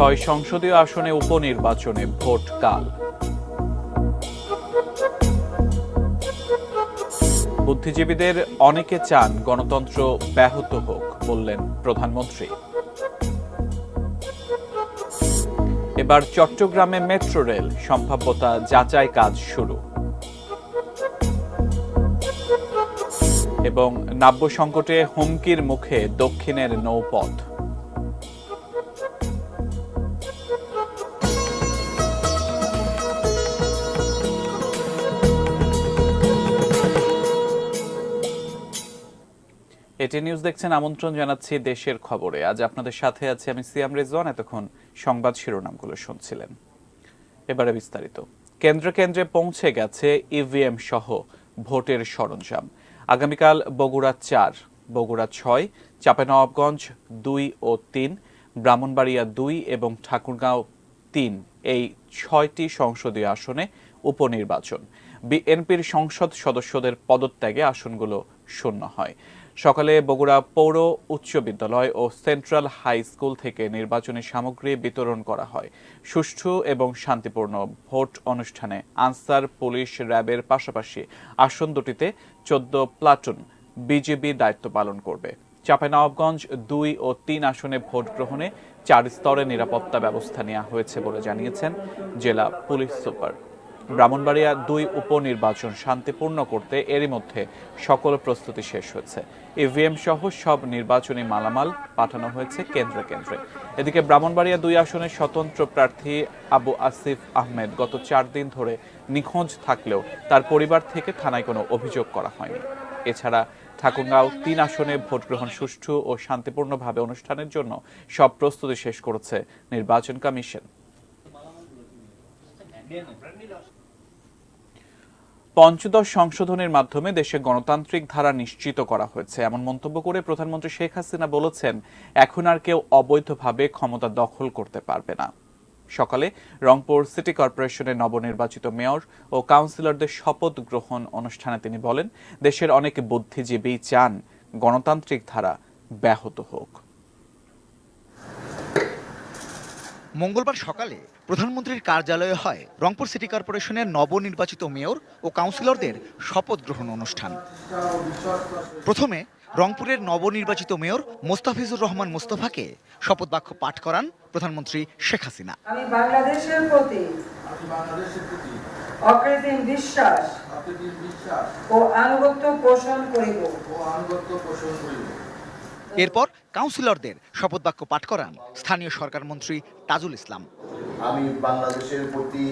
6 সংসদীয় আসনে উপনির্বাচনে ভোট কাল। বুদ্ধিজীবীদের অনেকে চান গণতন্ত্র ব্যাহত হোক, বললেন প্রধানমন্ত্রী। এবার চট্টগ্রামে মেট্রো রেল সম্ভাব্যতা যাচাই কাজ শুরু। এবং নাব্য সংকটে হুমকির মুখে দক্ষিণের নৌপথ। এটি নিউজ দেখছেন, আমন্ত্রণ জানাচ্ছি দেশের খবরে। আজ আপনাদের সাথে আছে আমি সিয়াম রেজওয়ান। এতক্ষণ সংবাদ শিরোনামগুলো শুনছিলেন, এবারে বিস্তারিত। কেন্দ্রে কেন্দ্রে পৌঁছে গেছে ইভিএম সহ ভোটের সরঞ্জাম। আগামীকাল বগুড়া 4, বগুড়া 6, চাঁপাইনবাবগঞ্জ 2 ও 3, ব্রাহ্মণবাড়িয়া 2 এবং ঠাকুরগাঁও 3 এই 6টি সংসদীয় আসনে উপনির্বাচন। বিএনপির সংসদ সদস্যদের পদত্যাগে আসনগুলো শূন্য হয়। সকালে বগুড়া পৌর উচ্চ বিদ্যালয় ও সেন্ট্রাল হাই স্কুল থেকে নির্বাচনী সামগ্রী বিতরণ করা হয়। সুষ্ঠু এবং শান্তিপূর্ণ ভোট অনুষ্ঠানে আনসার পুলিশ, র্যাবের পাশাপাশি আসন দুটিতে 14 প্লাটুন বিজিবি দায়িত্ব পালন করবে। চাঁপাইনবাবগঞ্জ 2 ও 3 আসনে ভোট গ্রহণে 4 স্তরে নিরাপত্তা ব্যবস্থা নেওয়া হয়েছে বলে জানিয়েছেন জেলা পুলিশ সুপার। ব্রাহ্মণবাড়িয়া 2 উপনির্বাচন শান্তিপূর্ণ করতে এরই মধ্যে সকল প্রস্তুতি শেষ হয়েছে। ইভিএম সহ সব নির্বাচনী মালামাল পাঠানো হয়েছে কেন্দ্রে কেন্দ্রে। এদিকে ব্রাহ্মণবাড়িয়া 2 আসনের স্বতন্ত্র প্রার্থী আবু আসিফ আহমেদ গত 4 দিন ধরে নিখোঁজ থাকলেও তার পরিবার থেকে থানায় কোনো অভিযোগ করা হয়নি। এছাড়া ঠাকুরগাঁও 3 আসনে ভোট গ্রহণ সুষ্ঠু ও শান্তিপূর্ণভাবে অনুষ্ঠানের জন্য সব প্রস্তুতি শেষ করেছে নির্বাচন কমিশন। পঞ্চদশ সংশোধনের মাধ্যমে দেশে গণতান্ত্রিক ধারা নিশ্চিত করা হয়েছে, এমন মন্তব্য করে প্রধানমন্ত্রী শেখ হাসিনা বলেছেন, এখন আর কেউ অবৈধভাবে ক্ষমতা দখল করতে পারবে না। সকালে রংপুর সিটি কর্পোরেশনের নবনির্বাচিত মেয়র ও কাউন্সিলরদের শপথ গ্রহণ অনুষ্ঠানে তিনি বলেন, দেশের অনেক বুদ্ধিজীবী চান গণতান্ত্রিক ধারা ব্যাহত হোক। মঙ্গলবার সকালে প্রধানমন্ত্রীর কার্যালয়ে হয় রংপুর সিটি কর্পোরেশনের নবনির্বাচিত মেয়র ও কাউন্সিলরদের শপথ গ্রহণ অনুষ্ঠান। প্রথমে রংপুরের নবনির্বাচিত মেয়র মোস্তাফিজুর রহমান মোস্তফাকে শপথ বাক্য পাঠ করান প্রধানমন্ত্রী শেখ হাসিনা। আমি বাংলাদেশের প্রতি অকৃত্রিম বিশ্বাস ও আনুগত্য পোষণ করিব। এরপর কাউন্সিলরদের শপথ বাক্য পাঠ করান স্থানীয় সরকার মন্ত্রী তাজুল ইসলাম। আমি বাংলাদেশের প্রতি।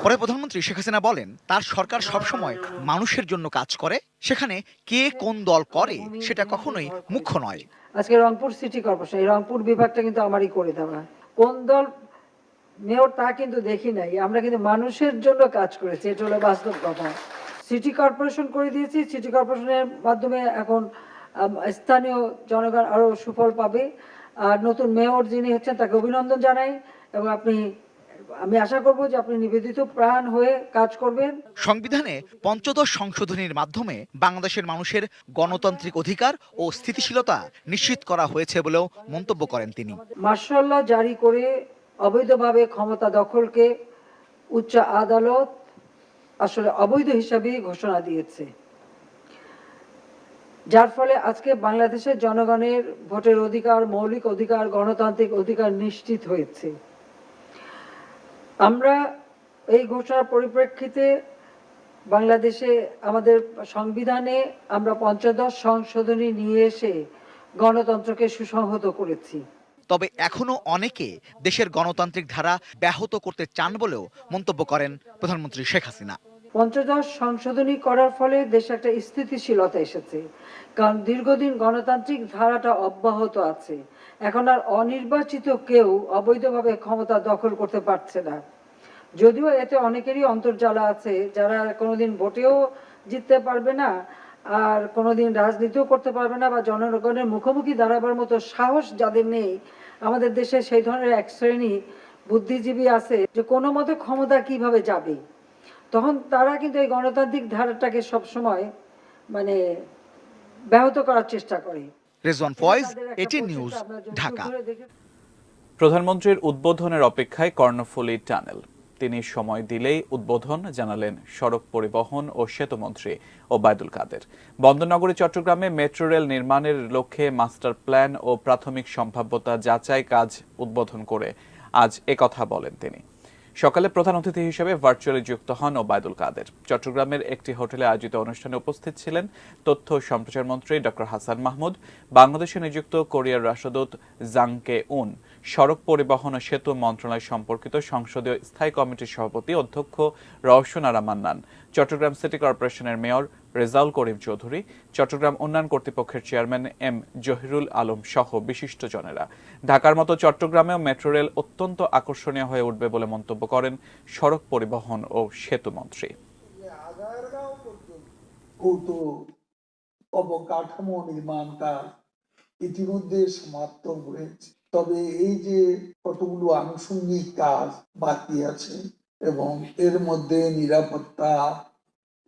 পরে প্রধানমন্ত্রী শেখ হাসিনা বলেন, তার সরকার সবসময় মানুষের জন্য কাজ করে, সেখানে কে কোন দল করে সেটা কখনোই মুখ্য নয়। আজকে রংপুর সিটি কর্পোরেশন, এই রংপুর বিভাগটা কিন্তু আমারই করে দেওয়া। কোন দল মেয়র তা কিন্তু দেখি নাই, আমরা কিন্তু মানুষের জন্য কাজ করেছি, এটা হলো বাস্তব কথা। সিটি কর্পোরেশন করে দিয়েছি, সিটি কর্পোরেশনের মাধ্যমে এখন স্থানীয় জনগণ আরো সুফল পাবে। আর নতুন মেয়র যিনি হচ্ছেন তাকে অভিনন্দন জানাই এবং আমি আশা করব যে আপনি নিবেদিত প্রাণ হয়ে কাজ করবেন। সংবিধানে পঞ্চদশ সংশোধনীর মাধ্যমে বাংলাদেশের মানুষের গণতান্ত্রিক অধিকার ও স্থিতিশীলতা নিশ্চিত করা হয়েছে বলেও মন্তব্য করেন তিনি। মার্শাল ল জারি করে অবৈধভাবে ক্ষমতা দখলকে উচ্চ আদালত আসলে অবৈধ হিসাবে ঘোষণা দিয়েছে, যার ফলে আজকে বাংলাদেশের জনগণের ভোটের অধিকার, মৌলিক অধিকার, গণতান্ত্রিক অধিকার নিশ্চিত হয়েছে। আমরা এই ঘোষণার পরিপ্রেক্ষিতে বাংলাদেশে আমাদের সংবিধানে আমরা পঞ্চদশ সংশোধনী নিয়ে এসে গণতন্ত্রকে সুসংহত করেছি। তবে এখনো অনেকে দেশের গণতান্ত্রিক ধারা ব্যাহত করতে চান বলেও মন্তব্য করেন প্রধানমন্ত্রী শেখ হাসিনা। পঞ্চদশ সংশোধনী করার ফলে দেশে একটা স্থিতিশীলতা এসেছে, কারণ দীর্ঘদিন গণতান্ত্রিক ধারাটা অব্যাহত আছে। এখন আর অনির্বাচিত কেউ অবৈধভাবে ক্ষমতা দখল করতে পারছে না। যদিও এতে অনেকেরই অন্তর্জালা আছে, যারা কোনোদিন ভোটেও জিততে পারবে না, আর কোনোদিন রাজনীতিও করতে পারবে না, বা জনগণের মুখোমুখি দাঁড়াবার মতো সাহস যাদের নেই। আমাদের দেশে সেই ধরনের এক শ্রেণী বুদ্ধিজীবী আছে যে কোনো মতে ক্ষমতা কিভাবে যাবে, তখন তারা কিন্তু এই গণতান্ত্রিক ধারাটাকে সবসময় ব্যাহত করার চেষ্টা করে। Rezwan Faiz, ATN news, Dhaka. প্রধানমন্ত্রীর উদ্বোধনের অপেক্ষায় কর্ণফুলী টানেল। তিনি সময় দিলেই উদ্বোধন জানালেন সড়ক পরিবহন ও সেতুমন্ত্রী ওবায়দুল কাদের। বন্দরনগরী চট্টগ্রামে মেট্রো রেল নির্মাণের লক্ষ্যে মাস্টার প্ল্যান ও প্রাথমিক সম্ভাব্যতা যাচাই কাজ উদ্বোধন করে আজ একথা বলেন তিনি। সকালে প্রধান অতিথি হিসেবে ভার্চুয়ালি যুক্ত হন ওবায়দুল কাদের। চট্টগ্রামের একটি হোটেলে আয়োজিত অনুষ্ঠানে উপস্থিত ছিলেন তথ্য ও সম্প্রচার মন্ত্রী ডক্টর হাসান মাহমুদ, বাংলাদেশে নিযুক্ত কোরিয়ার রাষ্ট্রদূত জাংকে উন, সড়ক পরিবহন ও সেতু মন্ত্রণালয় সম্পর্কিত সংসদীয় স্থায়ী কমিটির সভাপতি অধ্যক্ষ রওশন আরা মান্নান, চট্টগ্রাম সিটি কর্পোরেশনের মেয়র রেজাউল করিম চৌধুরী, চট্টগ্রাম উন্নয়ন কর্তৃপক্ষের চেয়ারম্যান এম জহিরুল আলম সহ বিশিষ্টজনেরা। ঢাকার মতো চট্টগ্রামেও মেট্রো রেল অত্যন্ত আকর্ষণীয় হয়ে উঠবে বলে মন্তব্য করেন সড়ক পরিবহন ও সেতু মন্ত্রী। অবকাঠামো নির্মাণ কাজ ইতিমধ্যে সমাপ্ত হয়েছে, তবে এই যে কতগুলো আনুষঙ্গিক কাজ বাকি আছে এবং এর মধ্যে নিরাপত্তা,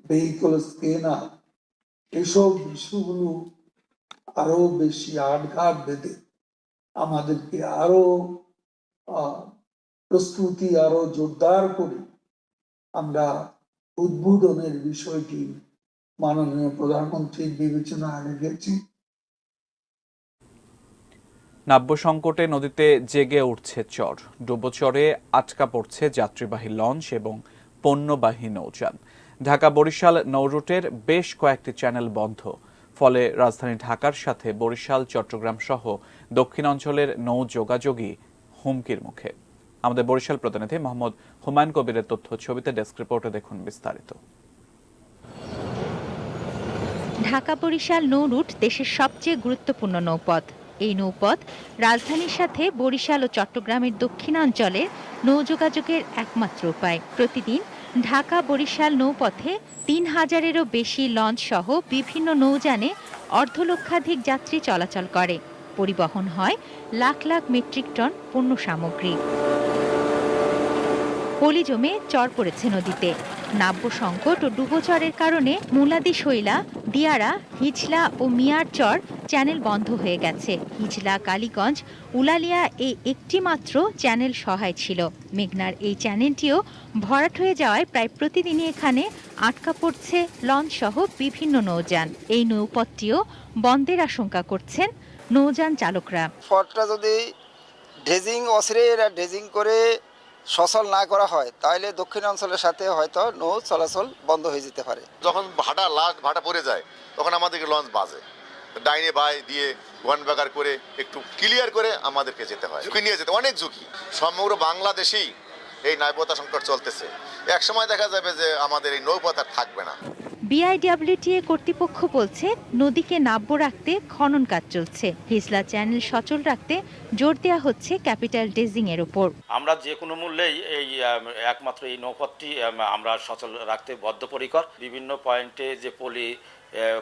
ভেহিকল স্ক্যানার, এসব বিষয়গুলো আরো বেশি আটঘাট বেঁধে আমাদেরকে আরো প্রস্তুতি আরো জোরদার করে আমরা উদ্বোধনের বিষয়টি মাননীয় প্রধানমন্ত্রীর বিবেচনায় রেখেছি। নাব্য সংকটে নদীতে জেগে উঠছে চর। ডুবোচরে আটকা পড়ছে যাত্রীবাহী লঞ্চ এবং পণ্যবাহী নৌযান। ঢাকা বরিশাল নৌরুটের বেশ কয়েকটি চ্যানেল বন্ধ। ফলে রাজধানী ঢাকার সাথে বরিশাল, চট্টগ্রাম সহ দক্ষিণাঞ্চলের নৌ যোগাযোগই হুমকির মুখে। আমাদের বরিশাল প্রতিনিধি মোহাম্মদ হুমায়ুন কবিরের তথ্য ছবিতে ডেস্ক রিপোর্টে দেখুন বিস্তারিত। ঢাকা বরিশাল নৌরুট দেশের সবচেয়ে গুরুত্বপূর্ণ নৌপথ। এই নৌপথ রাজধানীর সাথে বরিশাল ও চট্টগ্রামের দক্ষিণাঞ্চলের নৌযোগাযোগের একমাত্র উপায়। প্রতিদিন ঢাকা বরিশাল নৌপথে ৩,০০০-এরও বেশি লঞ্চ সহ বিভিন্ন নৌযানে অর্ধলক্ষাধিক যাত্রী চলাচল করে। পরিবহন হয় লাখ লাখ মেট্রিক টন পণ্য সামগ্রী। পলি জমে চর পড়েছে নদীতে। নাব্য সংকট ও ডুবোচরের কারণে মুলাদি শৈলা, দিয়ারা, হিজলা ও মিয়ার চর চ্যানেল বন্ধ হয়ে গেছে। হিজলা, কালীগঞ্জ, উলালিয়া এই একটি মাত্র চ্যানেল সহায় ছিল। মেঘনার এই চ্যানেলটিও ভরাট হয়ে যাওয়ায় প্রায় প্রতিদিনই এখানে আটকা পড়ছে লঞ্চ সহ বিভিন্ন নৌযান। এই নৌপথটিও বন্ধের আশঙ্কা করছেন নৌযান চালকরা। পথটা যদি ড্রেজিং ড্রেজিং করে সচল না করা হয় তাহলে দক্ষিণাঞ্চলের সাথে হয়তো নৌ চলাচল বন্ধ হয়ে যেতে পারে। যখন ভাটা পড়ে যায় তখন আমাদেরকে লঞ্চ বাজে, ডাইনে বাই দিয়ে গনবাগার করে একটু ক্লিয়ার করে আমাদেরকে যেতে হয়। ঝুঁকি নিয়ে যেতে অনেক ঝুঁকি। সমগ্র বাংলাদেশেই এই নাব্যতা সংকট চলতেছে। এক সময় দেখা যাবে যে আমাদের এই নৌপথ আর থাকবে না। বিআইডব্লিউটিএ কর্তৃপক্ষ বলছে নদীকে নাব্য রাখতে খনন কাজ চলছে। হিজলা চ্যানেল সচল রাখতে জোর দেওয়া হচ্ছে ক্যাপিটাল ড্রেজিং এর উপর। আমরা যে কোনো মূল্যেই এই একমাত্র এই নৌপথটি আমরা সচল রাখতে বদ্ধপরিকর। বিভিন্ন পয়েন্টে যে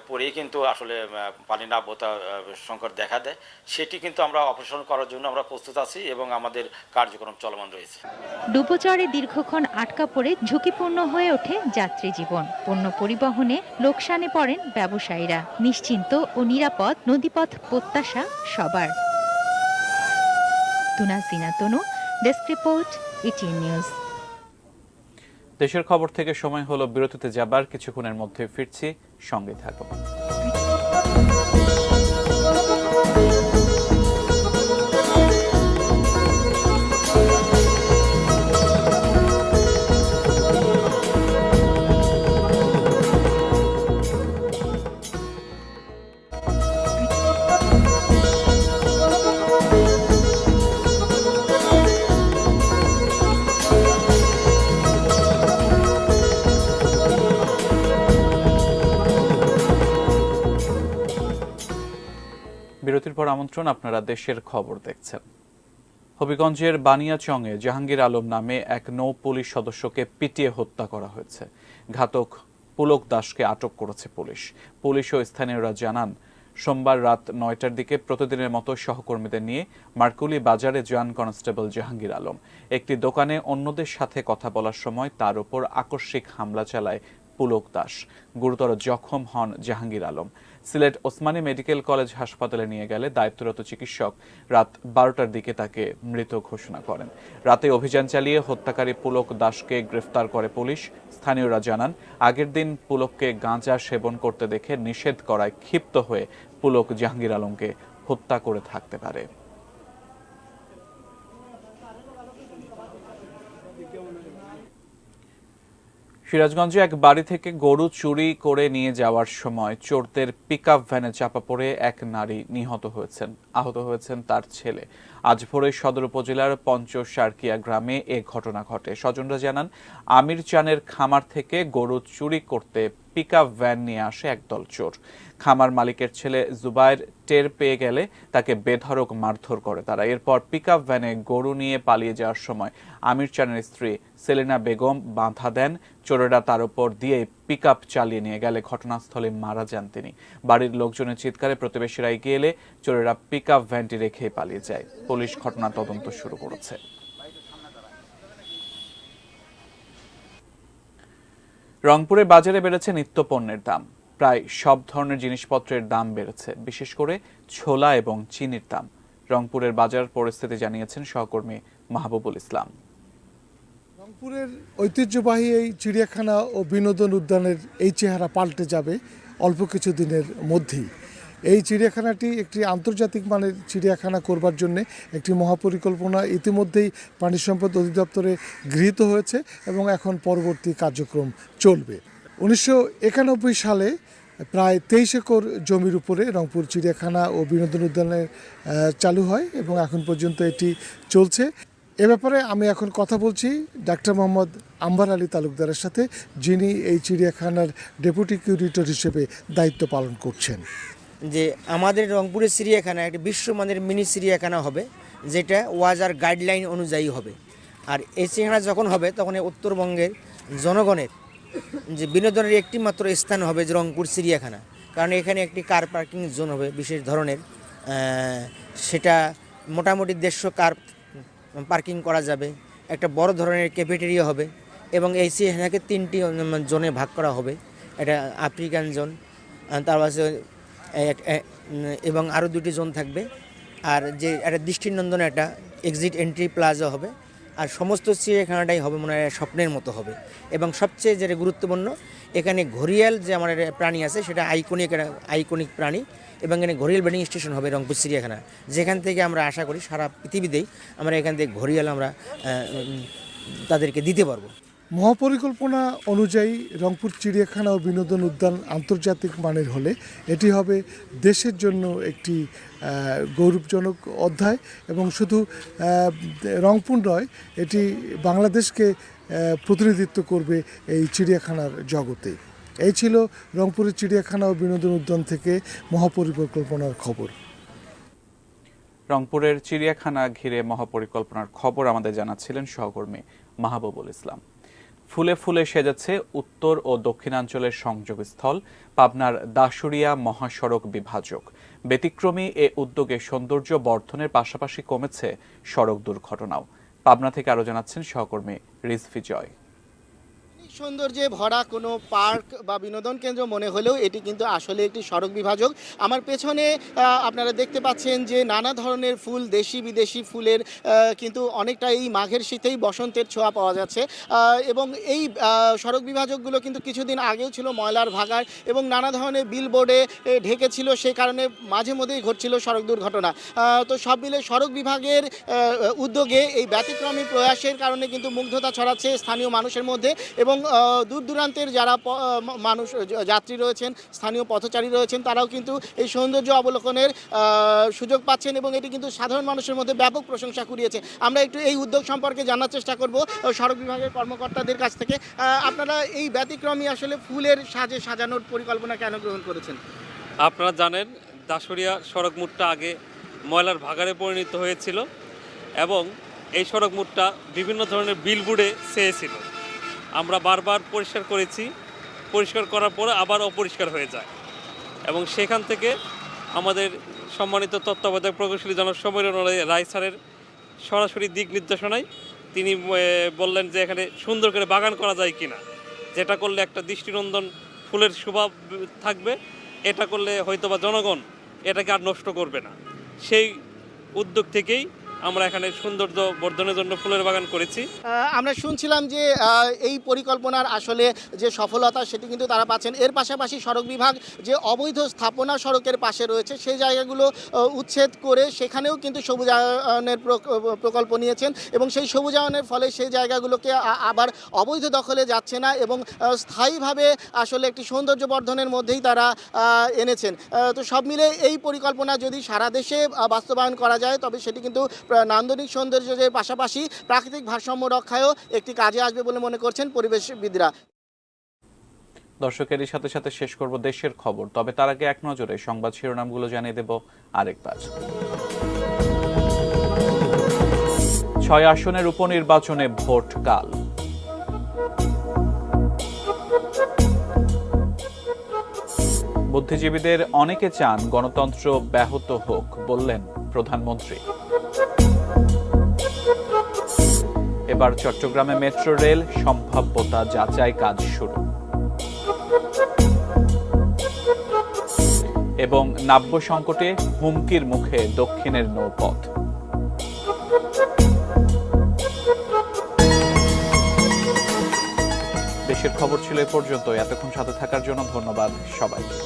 পরেই কিন্তু আসলে পানি নাব্যতা সংকট দেখা দেয়, সেটি কিন্তু আমরা অপারেশন করার জন্য আমরা প্রস্তুত আছি এবং আমাদের কার্যক্রম চলমান রয়েছে। ডুবোচরে দীর্ঘক্ষণ আটকা পড়ে ঝুঁকিপূর্ণ হয়ে ওঠে যাত্রী জীবন। পণ্য পরিবহনে লোকসানে পড়েন ব্যবসায়ীরা। নিশ্চিন্ত ও নিরাপদ নদীপথ প্রত্যাশা সবার। তুনাজিনা তনু, ডেস্ক রিপোর্ট, ETN নিউজ। দেশের খবর থেকে সময় হলো বিরতিতে যাবার। কিছুক্ষণের মধ্যে ফিরছি, সঙ্গে থাকুন। বিরতির পর আমন্ত্রণ, আপনারা দেশের খবর দেখছেন। হবিগঞ্জের বানিয়াচংয়ে জাহাঙ্গীর আলম নামে এক নৌ পুলিশ সদস্যকে পিটিয়ে হত্যা করা হয়েছে। ঘাতক পুলক দাসকে আটক করেছে পুলিশ। পুলিশ ও স্থানীয়রা জানান, সোমবার রাত ৯টার দিকে প্রতিদিনের মতো সহকর্মীদের নিয়ে মার্কুলি বাজারে যান কনস্টেবল জাহাঙ্গীর আলম। একটি দোকানে অন্যদের সাথে কথা বলার সময় তার উপর আকস্মিক হামলা চালায় পুলক দাস। গুরুতর জখম হন জাহাঙ্গীর আলম। সিলেট ওসমানী মেডিকেল কলেজ হাসপাতালে নিয়ে গেলে দায়িত্বরত চিকিৎসক রাত 12টার দিকে তাকে মৃত ঘোষণা করেন। রাতে অভিযান চালিয়ে হত্যাকারী পুলক দাসকে গ্রেফতার করে পুলিশ। স্থানীয়রা জানান, আগের দিন পুলককে গাঁজা সেবন করতে দেখে নিষেধ করায় ক্ষিপ্ত হয়ে পুলক জাহাঙ্গীর আলমকে হত্যা করে থাকতে পারে। সিরাজগঞ্জে এক বাড়ি থেকে গরু চুরি করে নিয়ে যাওয়ার সময় চোরদের পিকআপ ভ্যানে চাপা পড়ে এক নারী নিহত হয়েছেন। আহত হয়েছেন তার ছেলে। আজ ভোরে সদর উপজেলার পঞ্চসারকিয়া গ্রামে এ ঘটনা ঘটে। স্বজনরা জানান, আমির চানের খামার থেকে গরু চুরি করতে পিকআপ ভ্যান নিয়ে আসে একদল চোর। খামার মালিকের ছেলে জুবায়ের টের পেয়ে গেলে তাকে বেধড়ক মারধর করে তারা। এরপর পিকআপ ভ্যানে গরু নিয়ে পালিয়ে যাওয়ার সময় আমির চানের স্ত্রী সেলিনা বেগম বাধা দেন। চোরেরা তার উপর দিয়ে পিকআপ চালিয়ে নিয়ে গেলে ঘটনাস্থলে মারা যান তিনি। বাড়ির লোকজনের চিৎকারে প্রতিবেশীরা এগিয়ে এলে চোরেরা পিকআপ ভ্যানটি রেখে পালিয়ে যায়। পুলিশ ঘটনার তদন্ত শুরু করেছে। রংপুরে বাজারে বেড়েছে নিত্যপণ্যের দাম। প্রায় সব ধরনের জিনিসপত্রের দাম বেড়েছে, বিশেষ করে ছোলা এবং চিনির দাম। রংপুরের বাজার পরিস্থিতি জানিয়েছেন সহকর্মী মাহবুবুল ইসলাম। রংপুরের ঐতিহ্যবাহী এই চিড়িয়াখানা ও বিনোদন উদ্যানের এই চেহারা পাল্টে যাবে অল্প কিছু দিনের মধ্যেই। এই চিড়িয়াখানাটি একটি আন্তর্জাতিক মানের চিড়িয়াখানা করবার জন্য একটি মহাপরিকল্পনা ইতিমধ্যেই প্রাণী সম্পদ অধিদপ্তরে গৃহীত হয়েছে এবং এখন পরবর্তী কার্যক্রম চলবে। 1991 সালে প্রায় 23 একর জমির উপরে রংপুর চিড়িয়াখানা ও বিনোদন উদ্যানে চালু হয় এবং এখন পর্যন্ত এটি চলছে। এ ব্যাপারে আমি এখন কথা বলছি ডাক্তার মোহাম্মদ আম্বার আলী তালুকদারের সাথে, যিনি এই চিড়িয়াখানার ডেপুটি কিউরেটর হিসেবে দায়িত্ব পালন করছেন। যে আমাদের রংপুরের চিড়িয়াখানা একটি বিশ্বমানের মিনি চিড়িয়াখানা হবে, যেটা ওয়াজার গাইডলাইন অনুযায়ী হবে। আর এই চিড়িয়াখানা যখন হবে তখন উত্তরবঙ্গের জনগণের যে বিনোদনের একটি মাত্র স্থান হবে যে রংপুর চিড়িয়াখানা। কারণ এখানে একটি কার পার্কিং জোন হবে বিশেষ ধরনের, সেটা মোটামুটি 150 কার পার্কিং করা যাবে। একটা বড় ধরনের ক্যাফেটেরিয়া হবে এবং এই চিড়িয়াখানাকে 3টি জোনে ভাগ করা হবে। এটা আফ্রিকান জোন, তারপর এবং আরও 2টি জোন থাকবে। আর যে একটা দৃষ্টিনন্দন একটা এক্সিট এন্ট্রি প্লাজা হবে। আর সমস্ত চিড়িয়াখানাটাই হবে মনে হয় স্বপ্নের মতো হবে। এবং সবচেয়ে যেটা গুরুত্বপূর্ণ, এখানে ঘড়িয়াল যে আমার প্রাণী আছে সেটা আইকনিক প্রাণী, এবং এখানে ঘড়িয়াল ব্রিডিং স্টেশন হবে রংপুর চিড়িয়াখানা, যেখান থেকে আমরা আশা করি সারা পৃথিবীতেই আমরা এখান থেকে ঘড়িয়াল আমরা তাদেরকে দিতে পারবো। মহাপরিকল্পনা অনুযায়ী রংপুর চিড়িয়াখানা ও বিনোদন উদ্যান আন্তর্জাতিক মানের হলে এটি হবে দেশের জন্য একটি গৌরবজনক অধ্যায় এবং শুধু রংপুর নয়, এটি বাংলাদেশকে প্রতিনিধিত্ব করবে এই চিড়িয়াখানার জগতে। এই ছিল রংপুরের চিড়িয়াখানা ও বিনোদন উদ্যান থেকে মহাপরিকল্পনার খবর। রংপুরের চিড়িয়াখানা ঘিরে মহাপরিকল্পনার খবর আমাদের জানাচ্ছিলেন সহকর্মী মাহবুবুল ইসলাম। ফুলে ফুলে সেজেছে উত্তর ও দক্ষিণাঞ্চলের সংযোগস্থল পাবনার দাশুরিয়া মহাসড়ক বিভাজক। ব্যতিক্রমী এ উদ্যোগে সৌন্দর্য বর্ধনের পাশাপাশি কমেছে সড়ক দুর্ঘটনাও। পাবনা থেকে আরো জানাচ্ছেন সহকর্মী রিজভি জয়। সৌন্দর্যে ভরা কোনো পার্ক বা বিনোদন কেন্দ্র মনে হলেও এটি কিন্তু আসলে একটি সড়ক বিভাজক। আমার পেছনে আপনারা দেখতে পাচ্ছেন যে নানা ধরনের ফুল, দেশি বিদেশি ফুলের কিন্তু অনেকটা এই মাঘের শীতেই বসন্তের ছোঁয়া পাওয়া যাচ্ছে। এবং এই সড়ক বিভাজকগুলো কিন্তু কিছুদিন আগেও ছিল ময়লার ভাগাড় এবং নানা ধরনের বিলবোর্ডে ঢেকেছিল, সেই কারণে মাঝে মধ্যেই ঘটছিল সড়ক দুর্ঘটনা। তো সব মিলে সড়ক বিভাগের উদ্যোগে এই ব্যতিক্রমী প্রয়াসের কারণে কিন্তু মুগ্ধতা ছড়াচ্ছে স্থানীয় মানুষের মধ্যে এবং দূর দূরান্তের যারা মানুষ যাত্রী রয়েছেন, স্থানীয় পথচারী রয়েছেন, তারাও কিন্তু এই সৌন্দর্য অবলোকনের সুযোগ পাচ্ছেন এবং এটি কিন্তু সাধারণ মানুষের মধ্যে ব্যাপক প্রশংসা কুড়িয়েছে। আমরা একটু এই উদ্যোগ সম্পর্কে জানার চেষ্টা করব সড়ক বিভাগের কর্মকর্তাদের কাছ থেকে। আপনারা এই ব্যতিক্রমী আসলে ফুলের সাজে সাজানোর পরিকল্পনা কেন গ্রহণ করেছেন? আপনারা জানেন দাশুরিয়া সড়ক মুটটা আগে ময়লার ভাগাড়ে পরিণত হয়েছিল এবং এই সড়ক মুটটা বিভিন্ন ধরনের বিলবোর্ডে ছেয়েছিল। আমরা বারবার পরিষ্কার করেছি, পরিষ্কার করার পরে আবার অপরিষ্কার হয়ে যায় এবং সেখান থেকে আমাদের সম্মানিত তত্ত্বাবধায়ক প্রকৌশলী জনাব সমীরণ রায় স্যারের সরাসরি দিক নির্দেশনায় তিনি বললেন যে এখানে সুন্দর করে বাগান করা যায় কিনা, যেটা করলে একটা দৃষ্টিনন্দন ফুলের শোভা থাকবে এটা করলে হয়তোবা জনগণ এটাকে আর নষ্ট করবে না, সেই উদ্যোগ থেকেই আমরা এখানে সৌন্দর্য বর্ধনের জন্য ফুলের বাগান করেছি। আমরা শুনছিলাম যে এই পরিকল্পনার আসলে যে সফলতা সেটি কিন্তু তারা পাচ্ছেন। এর পাশাপাশি সড়ক বিভাগ যে অবৈধ স্থাপনা সড়কের পাশে রয়েছে সেই জায়গাগুলো উচ্ছেদ করে সেখানেও কিন্তু সবুজায়নের প্রকল্প নিয়েছেন এবং সেই সবুজায়নের ফলে সেই জায়গাগুলোকে আবার অবৈধ দখলে যাচ্ছে না এবং স্থায়ীভাবে আসলে একটি সৌন্দর্য বর্ধনের মধ্যেই তারা এনেছেন। তো সব মিলে এই পরিকল্পনা যদি সারা দেশে বাস্তবায়ন করা যায় তবে সেটি কিন্তু নান্দনিক সৌন্দর্যের পাশাপাশি প্রাকৃতিক ভারসাম্য রক্ষায়ও একটি কাজে আসবে বলে মনে করছেন পরিবেশবিদরা। দর্শকেরই সাথে সাথে শেষ করব দেশের খবর, তবে তার আগে এক নজরে সংবাদ শিরোনামগুলো জানিয়ে দেব আরেকবার। 6 আসনের উপনির্বাচনে ভোট কাল। বুদ্ধিজীবীদের অনেকে চান গণতন্ত্র ব্যাহত হোক, বললেন প্রধানমন্ত্রী। এবার চট্টগ্রামে মেট্রো রেল সম্ভাব্যতা যাচাই কাজ শুরু। এবং নাব্য সংকটে হুমকির মুখে দক্ষিণের নৌপথ। দেশের খবর ছিল এ পর্যন্ত। এতক্ষণ সাথে থাকার জন্য ধন্যবাদ সবাইকে।